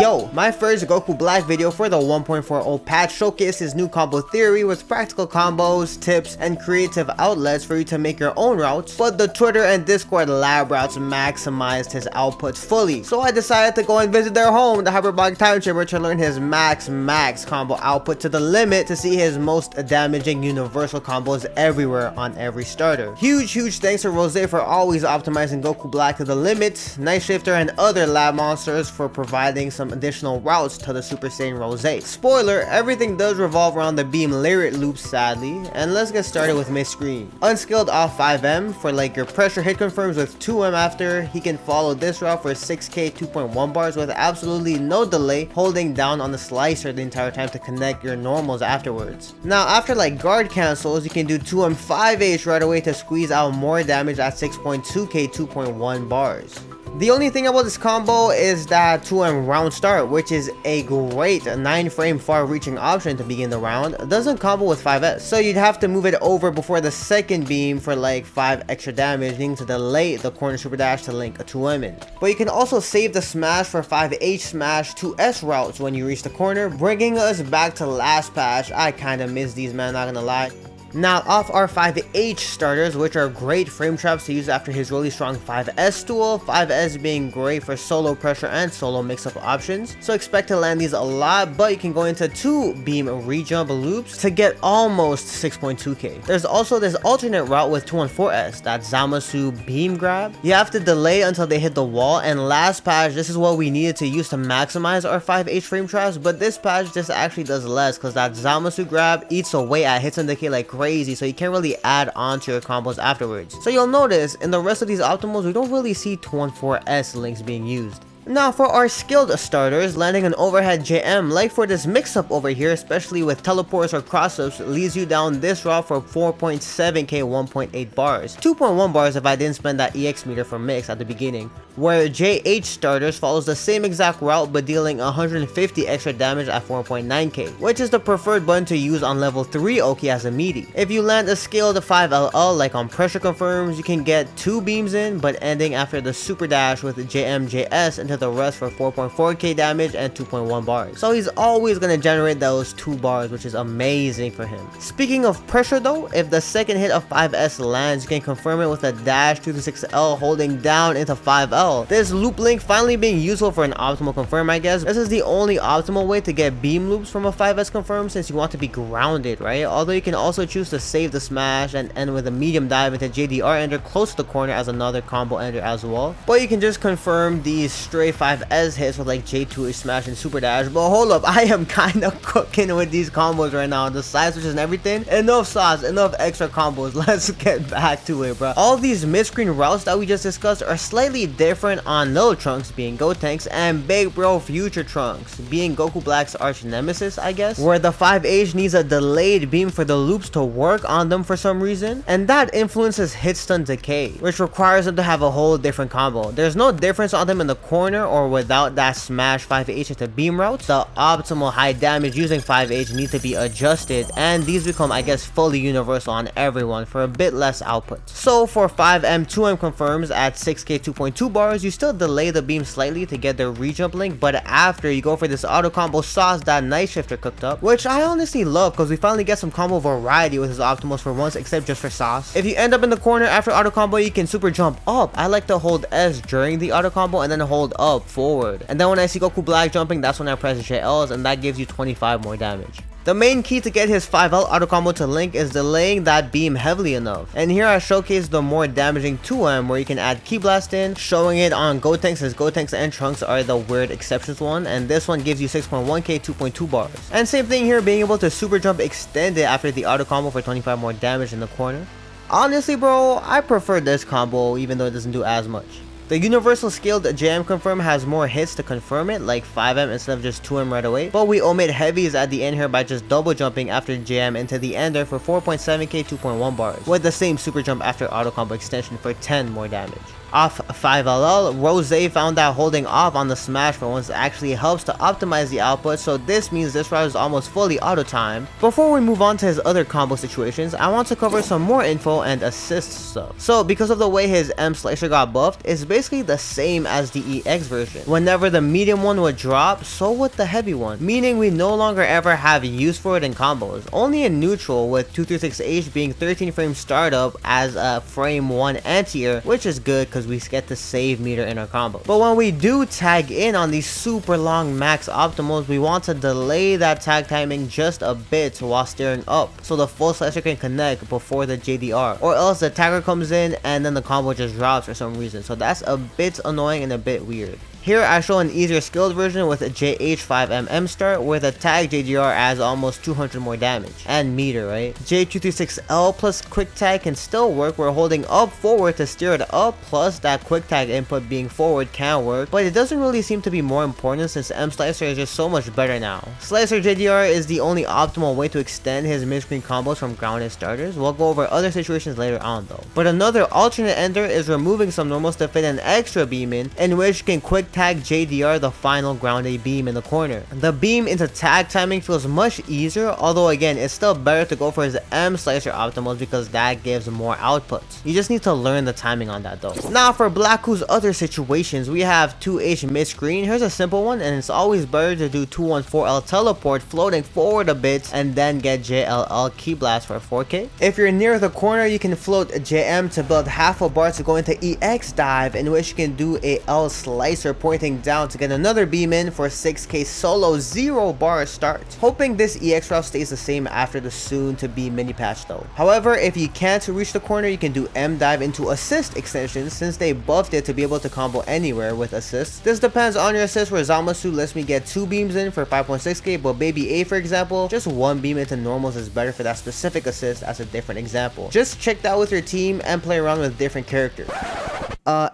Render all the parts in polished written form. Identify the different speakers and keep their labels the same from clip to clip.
Speaker 1: Yo, my first Goku Black video for the 1.40 patch showcased his new combo theory with practical combos, tips, and creative outlets for you to make your own routes, but the Twitter and Discord lab routes maximized his outputs fully. So I decided to go and visit their home, the Hyperbolic Time Chamber, to learn his max combo output to the limit to see his most damaging universal combos everywhere on every starter. Huge thanks to Rosé for always optimizing Goku Black to the limit, Night Shifter and other lab monsters for providing some additional routes to the Super Saiyan Rosé. Spoiler, everything does revolve around the beam lariat loops sadly, and let's get started with Midscreen. Unskilled off 5M for like your pressure hit confirms with 2M after, he can follow this route for 6k 2.1 bars with absolutely no delay, holding down on the slicer the entire time to connect your normals afterwards. Now after like guard cancels, you can do 2M 5H right away to squeeze out more damage at 6.2k 2.1 bars. The only thing about this combo is that 2M round start, which is a great 9-frame far-reaching option to begin the round, doesn't combo with 5S, so you'd have to move it over before the second beam for like 5 extra damage, needing to delay the corner super dash to link a 2M in. But you can also save the smash for 5H smash 2S routes when you reach the corner, bringing us back to last patch. I kinda miss these, man, not gonna lie. Now off our 5H starters, which are great frame traps to use after his really strong 5S duel, 5S being great for solo pressure and solo mix-up options, so expect to land these a lot, but you can go into 2 beam re-jump loops to get almost 6.2k. There's also this alternate route with 214S, that Zamasu beam grab. You have to delay until they hit the wall, and last patch this is what we needed to use to maximize our 5H frame traps, but this patch this actually does less because that Zamasu grab eats away at hits and decay like crazy, so you can't really add on to your combos afterwards. So you'll notice in the rest of these optimals we don't really see 214S links being used. Now for our skilled starters, landing an overhead JM like for this mix-up over here, especially with teleports or cross-ups, leads you down this route for 4.7k 1.8 bars. 2.1 bars if I didn't spend that EX meter for mix at the beginning. Where JH starters follows the same exact route but dealing 150 extra damage at 4.9k, which is the preferred button to use on level 3 Oki as a meaty. If you land a scaled 5LL like on pressure confirms, you can get 2 beams in, but ending after the super dash with JMJS into the rest for 4.4k damage and 2.1 bars. So he's always gonna generate those 2 bars, which is amazing for him. Speaking of pressure though, if the second hit of 5S lands, you can confirm it with a dash 2-6L holding down into 5L. This loop link finally being useful for an optimal confirm, I guess. This is the only optimal way to get beam loops from a 5S confirm since you want to be grounded, right? Although you can also choose to save the smash and end with a medium dive into JDR ender close to the corner as another combo ender as well. But you can just confirm these straight 5S hits with like J2 smash and super dash. But hold up, I am kind of cooking with these combos right now. The side switches and everything. Enough sauce, enough extra combos. Let's get back to it, bro. All these mid-screen routes that we just discussed are slightly different on little Trunks being Gotenks and big bro future Trunks being Goku Black's arch nemesis, I guess, where the 5H needs a delayed beam for the loops to work on them for some reason, and that influences hit stun decay, which requires them to have a whole different combo. There's no difference on them in the corner or without that smash 5H into beam routes. The optimal high damage using 5H needs to be adjusted, and these become, I guess, fully universal on everyone for a bit less output. So for 5M 2M confirms at 6k 2.2 bars, you still delay the beam slightly to get the re-jump link, but after you go for this auto combo sauce that Night Shifter cooked up, which I honestly love because we finally get some combo variety with his optimals for once, except just for sauce. If you end up in the corner after auto combo, you can super jump up. I like to hold S during the auto combo and then hold up forward, and then when I see Goku Black jumping, that's when I press JLs, and that gives you 25 more damage. The main key to get his 5L auto combo to link is delaying that beam heavily enough, and here I showcase the more damaging 2M where you can add Ki Blast in, showing it on Gotenks as Gotenks and Trunks are the weird exceptions one, and this one gives you 6.1k 2.2 bars. And same thing here, being able to super jump extended after the auto combo for 25 more damage in the corner. Honestly bro, I prefer this combo even though it doesn't do as much. The universal scaled JM confirm has more hits to confirm it, like 5M instead of just 2M right away, but we omit heavies at the end here by just double jumping after JM into the ender for 4.7k 2.1 bars, with the same super jump after auto combo extension for 10 more damage. Off 5LL, Rosé found that holding off on the smash for once actually helps to optimize the output, so this means this route is almost fully auto-timed. Before we move on to his other combo situations, I want to cover some more info and assist stuff. So because of the way his M slicer got buffed, it's basically the same as the EX version. Whenever the medium one would drop, so would the heavy one, meaning we no longer ever have use for it in combos, only in neutral, with 236H being 13 frame startup as a frame 1 anti-air, which is good because we get to save meter in our combo. But when we do tag in on these super long max optimals, we want to delay that tag timing just a bit while steering up, so the full slicer can connect before the JDR, or else the tagger comes in and then the combo just drops for some reason, so that's a bit annoying and a bit weird. Here I show an easier skilled version with a JH5MM start where the tag JDR adds almost 200 more damage and meter, right? J236L plus quick tag can still work where holding up forward to steer it up plus that quick tag input being forward can work, but it doesn't really seem to be more important since M Slicer is just so much better now. Slicer JDR is the only optimal way to extend his mid-screen combos from grounded starters. We'll go over other situations later on though. But another alternate ender is removing some normals to fit an extra beam in which you can quick tag JDR the final grounded beam in the corner. The beam into tag timing feels much easier, although again it's still better to go for his M slicer optimals because that gives more outputs. You just need to learn the timing on that though. Now for Blacku's other situations, we have 2H mid screen. Here's a simple one, and it's always better to do 214L teleport floating forward a bit and then get JLL key blast for 4k. If you're near the corner, you can float JM to build half a bar to go into EX dive, in which you can do a L slicer pointing down to get another beam in for 6k solo 0 bar start. Hoping this EX route stays the same after the soon to be mini patch though. However, if you can't reach the corner, you can do M dive into assist extensions since they buffed it to be able to combo anywhere with assists. This depends on your assist, where Zamasu lets me get 2 beams in for 5.6k, but Baby A for example, just 1 beam into normals is better for that specific assist as a different example. Just check that with your team and play around with different characters.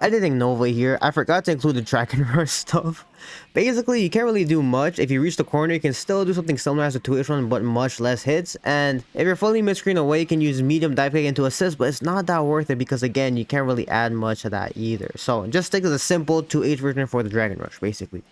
Speaker 1: Editing Nova here, I forgot to include the Dragon Rush stuff. Basically, you can't really do much. If you reach the corner, you can still do something similar as a 2H1 but much less hits, and if you're fully mid-screen away, you can use medium dive kick into assist, but it's not that worth it because again, you can't really add much of that either. So just stick to the simple 2H version for the Dragon Rush, basically.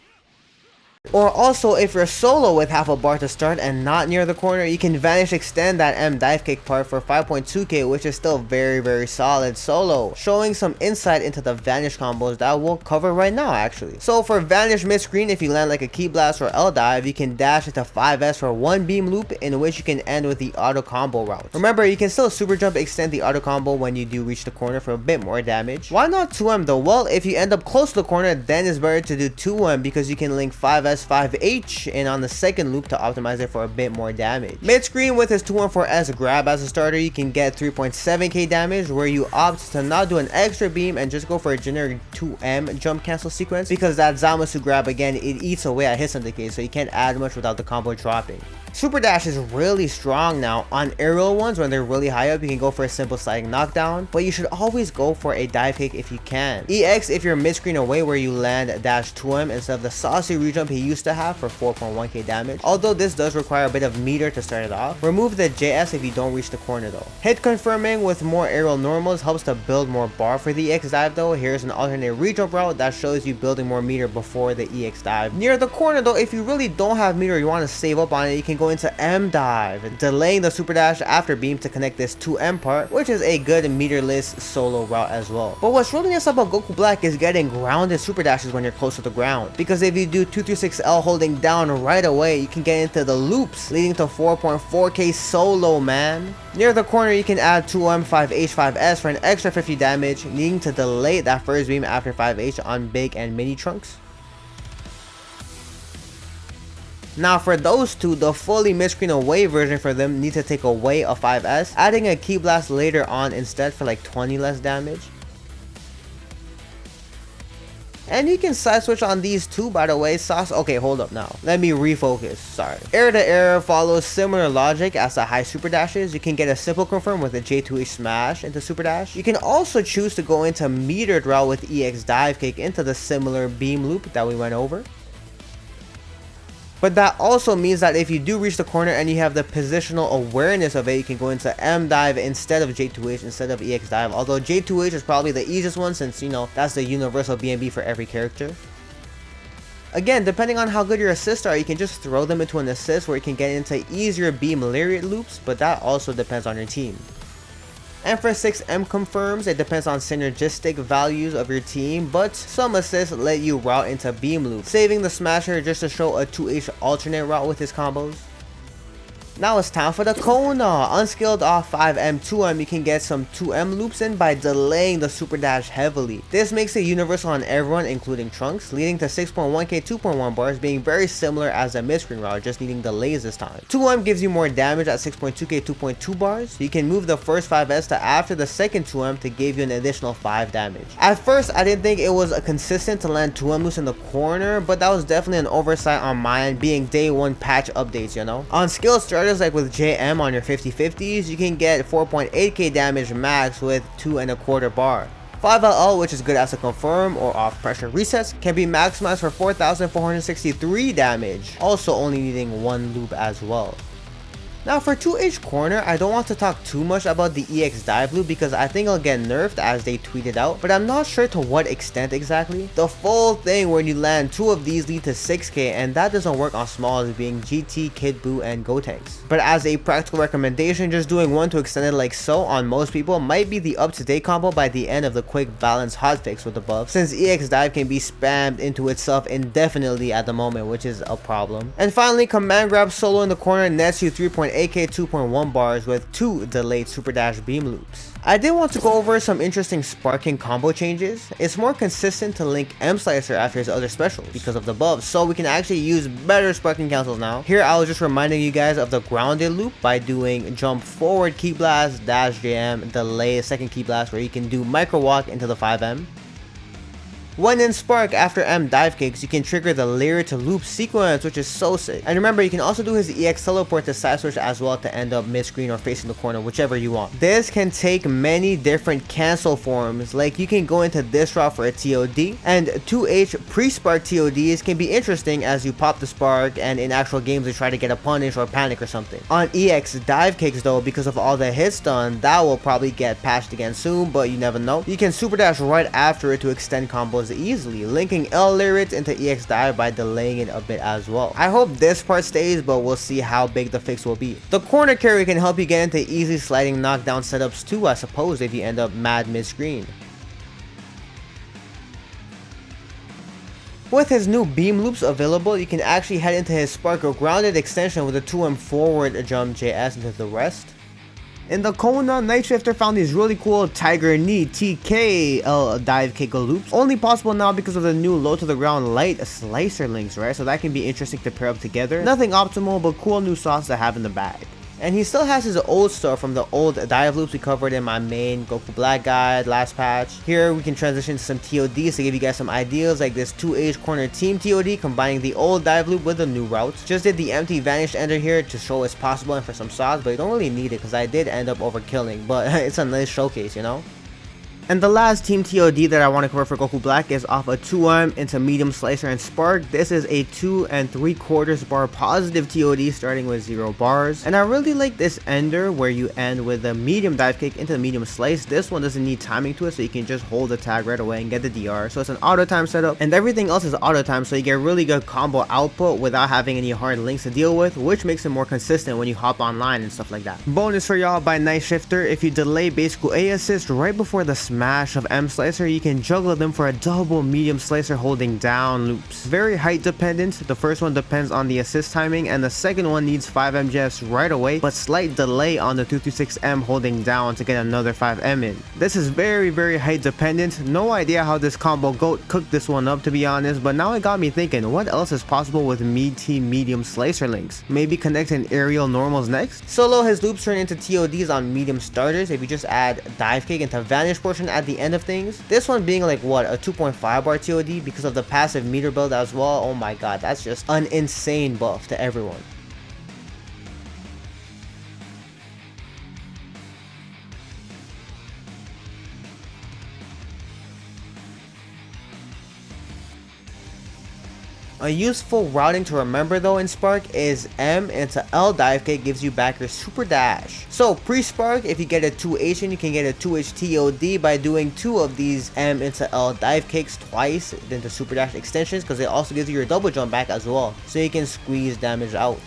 Speaker 1: Or also, if you're solo with half a bar to start and not near the corner, you can Vanish extend that M dive kick part for 5.2k, which is still very solid solo, showing some insight into the Vanish combos that we'll cover right now actually. So for Vanish mid screen, if you land like a key blast or L dive, you can dash into 5S for 1 beam loop, in which you can end with the auto combo route. Remember, you can still super jump extend the auto combo when you do reach the corner for a bit more damage. Why not 2M though? Well, if you end up close to the corner, then it's better to do 2M because you can link 5S 5H in on the second loop to optimize it for a bit more damage. Mid screen with his 214S grab as a starter, you can get 3.7k damage, where you opt to not do an extra beam and just go for a generic 2M jump cancel sequence because that Zamasu grab again, it eats away at his decay, so you can't add much without the combo dropping. Super dash is really strong now. On aerial ones, when they're really high up, you can go for a simple sliding knockdown, but you should always go for a dive kick if you can. EX if you're mid screen away, where you land dash 2M instead of the saucy rejump he used to have for 4.1k damage, although this does require a bit of meter to start it off. Remove the JS if you don't reach the corner though. Hit confirming with more aerial normals helps to build more bar for the EX dive though. Here's an alternate rejump route that shows you building more meter before the EX dive. Near the corner though, if you really don't have meter, you want to save up on it, you can go into M dive, delaying the super dash after beam to connect this 2M part, which is a good meterless solo route as well. But what's really nice about Goku Black is getting grounded super dashes when you're close to the ground, because if you do 236L holding down right away, you can get into the loops, leading to 4.4k solo, man. Near the corner, you can add 2M 5H 5S for an extra 50 damage, needing to delay that first beam after 5H on big and mini trunks. Now for those two, the fully mid-screen away version for them need to take away a 5S, adding a key blast later on instead for like 20 less damage. And you can side switch on these two, by the way. Okay, hold up now. Let me refocus. Sorry. Air to air follows similar logic as the high super dashes. You can get a simple confirm with a J2H smash into super dash. You can also choose to go into metered route with EX dive kick into the similar beam loop that we went over. But that also means that if you do reach the corner and you have the positional awareness of it, you can go into M dive instead of J2H instead of EX dive. Although J2H is probably the easiest one since, you know, that's the universal BNB for every character. Again, depending on how good your assists are, you can just throw them into an assist where you can get into easier beam lariat loops, but that also depends on your team. And for 6M confirms, it depends on synergistic values of your team, but some assists let you route into beam loops, saving the smasher just to show a 2H alternate route with his combos. Now it's time for the Kona. Unskilled off 5M 2M, you can get some 2M loops in by delaying the super dash heavily. This makes it universal on everyone including Trunks, leading to 6.1k 2.1 bars being very similar as the midscreen route, just needing delays this time. 2M gives you more damage at 6.2k 2.2 bars. You can move the first 5S to after the second 2M to give you an additional 5 damage. At first I didn't think it was consistent to land 2M loops in the corner, but that was definitely an oversight on my end, being day 1 patch updates, you know. On skill starters like with JM on your 50/50s, you can get 4.8k damage max with 2.25 bar. 5LL, which is good as a confirm or off pressure resets, can be maximized for 4,463 damage, also only needing 1 loop as well. Now for 2H corner, I don't want to talk too much about the EX dive loop because I think it'll get nerfed as they tweet it out, but I'm not sure to what extent exactly. The full thing when you land 2 of these lead to 6k, and that doesn't work on smalls being GT, Kid Buu, and Gotenks. But as a practical recommendation, just doing 1 to extend it like so on most people might be the up-to-date combo by the end of the quick balance hotfix with the buff, since EX dive can be spammed into itself indefinitely at the moment, which is a problem. And finally, command grab solo in the corner nets you 3.8k 2.1 bars with 2 delayed super dash beam loops. I did want to go over some interesting sparking combo changes. It's more consistent to link M Slicer after his other specials because of the buffs, so we can actually use better sparking cancels now. Here I was just reminding you guys of the grounded loop by doing jump forward key blast, dash JM, delay second key blast where you can do micro walk into the 5M. When in Spark, after M dive kicks, you can trigger the lariat to loop sequence, which is so sick. And remember, you can also do his EX teleport to side switch as well to end up mid-screen or facing the corner, whichever you want. This can take many different cancel forms, like you can go into this route for a TOD, and 2H pre-Spark TODs can be interesting as you pop the Spark and in actual games they try to get a punish or panic or something. On EX dive kicks though, because of all the hits done, that will probably get patched again soon, but you never know. You can super dash right after it to extend combos easily, linking L lariat into EX dive by delaying it a bit as well. I hope this part stays, but we'll see how big the fix will be. The corner carry can help you get into easy sliding knockdown setups too, I suppose, if you end up mad mid-screen. With his new beam loops available, you can actually head into his Spark or grounded extension with a 2M forward jump JS into the rest. In the Kona, Night Shifter found these really cool Tiger Knee TK dive kick loops. Only possible now because of the new low to the ground light slicer links, right? So that can be interesting to pair up together. Nothing optimal, but cool new sauce to have in the bag. And he still has his old stuff from the old dive loops we covered in my main Goku Black guide last patch. Here we can transition to some TODs to give you guys some ideas, like this 2H corner Team TOD combining the old dive loop with the new routes. Just did the empty Vanish ender here to show it's possible and for some sauce, but you don't really need it because I did end up overkilling, but it's a nice showcase, you know? And the last Team TOD that I want to cover for Goku Black is off a 2M into medium slicer and spark. This is a 2 3/4 bar positive TOD starting with 0 bars. And I really like this ender where you end with a medium dive kick into the medium slice. This one doesn't need timing to it, so you can just hold the tag right away and get the DR. So it's an auto time setup, and everything else is auto time, so you get really good combo output without having any hard links to deal with, which makes it more consistent when you hop online and stuff like that. Bonus for y'all by Night Shifter: if you delay base A assist right before the smash of M Slicer, you can juggle them for a double medium slicer holding down loops. Very height dependent. The first one depends on the assist timing, and the second one needs 5M just right away, but slight delay on the 226M holding down to get another 5M in. This is very height dependent. No idea how this combo goat cooked this one up, to be honest, but now it got me thinking, what else is possible with mid-T medium slicer links? Maybe connecting aerial normals next? Solo, his loops turn into TODs on medium starters if you just add dive kick into Vanish portion at the end of things. This one being like what, a 2.5 bar TOD because of the passive meter build as well. Oh my god, that's just an insane buff to everyone. A useful routing to remember though in Spark is M into L dive kick gives you back your super dash. So pre-Spark, if you get a 2H, you can get a 2H TOD by doing 2 of these M into L dive kicks twice into super dash extensions, because it also gives you your double jump back as well, so you can squeeze damage out.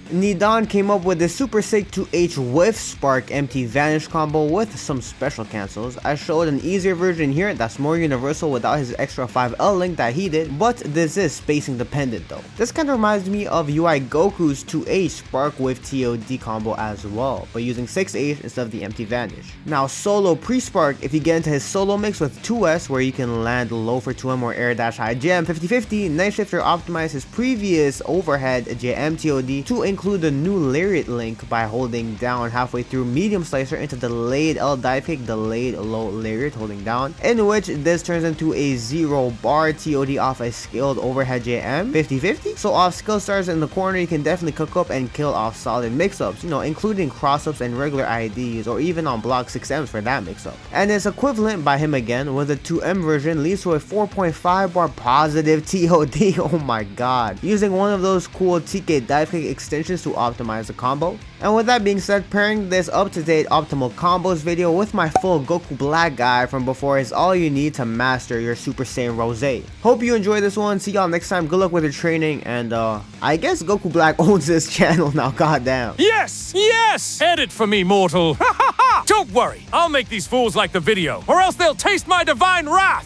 Speaker 1: Nidan came up with the super sick 2H with Spark empty Vanish combo with some special cancels. I showed an easier version here that's more universal without his extra 5L link that he did, but this is spacing dependent though. This kind of reminds me of UI Goku's 2H Spark with TOD combo as well, but using 6H instead of the empty Vanish. Now solo pre-Spark, if you get into his solo mix with 2S where you can land low for 2M or air dash high jam 50-50, Night Shifter optimized his previous overhead JM TOD to include the new lariat link by holding down halfway through medium slicer into delayed L dive kick, delayed low lariat holding down, in which this turns into a 0 bar TOD off a skilled overhead JM 50-50. So off skill stars in the corner, you can definitely cook up and kill off solid mix-ups, you know, including cross-ups and regular IDs, or even on block 6Ms for that mix-up. And its equivalent by him again with a 2M version leads to a 4.5 bar positive TOD. Oh my god, using one of those cool TK dive kick extensions to optimize the combo. And with that being said, pairing this up-to-date optimal combos video with my full Goku Black guide from before is all you need to master your Super Saiyan Rosé. Hope you enjoyed this one. See y'all next time. Good luck with your training, and I guess Goku Black owns this channel now, goddamn.
Speaker 2: Yes! Yes! Edit for me, mortal. Ha ha ha! Don't worry, I'll make these fools like the video, or else they'll taste my divine wrath!